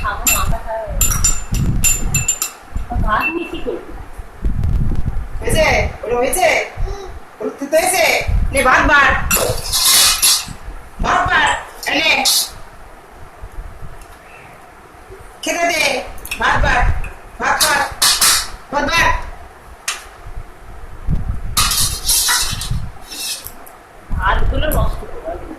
আমার মাথা খারাপ ভাত নিয়ে কি করবি হয়েছে ওটা হয়েছে তো হয়েছে নে ভাত বার ভাত বার এনে খেতে দে ভাত বার ভাত বার ভাত বার ভাতগুলো নষ্ট করবো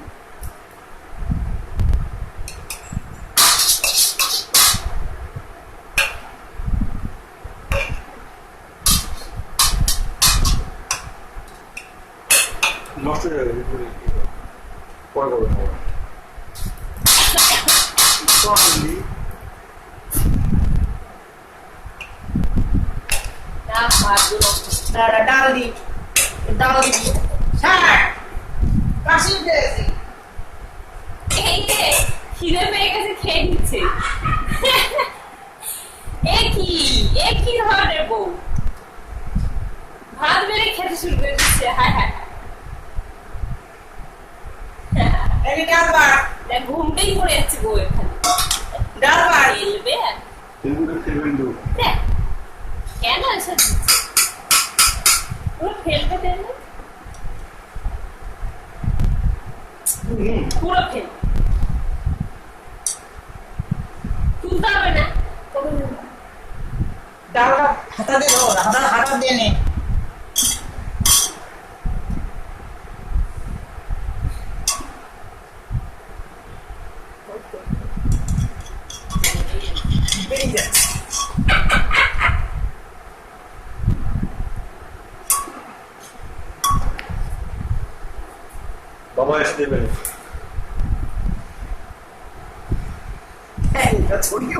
নষ্ট হয়ে গেছে পরে করবেন না ভাতগুলো ডাল দি ডাল দি হ্যাঁ কাশি উঠেছি এই যে খিদে পেয়ে গেছে খেয়ে নিচ্ছে এ কি ধরনের বউ ভাত বেড়ে খেতে শুরু করে দিচ্ছে হায় হায় এনে ডাল বার দেখ ঘুমটাই পড়ে যাচ্ছে বউ এখানে ডাল বার খেলবে আর দেখ কেন এসব দিচ্ছে পুরো ফেলবে ফেলবে পুরো ফেলবে তুলতে হবে না ডালটা হাতা দে ধর হাতা দিয়ে নে বেরিয়ে যাচ্ছে বাবা এসে দেবে হ্যাঁ এটা ছড়িয়ে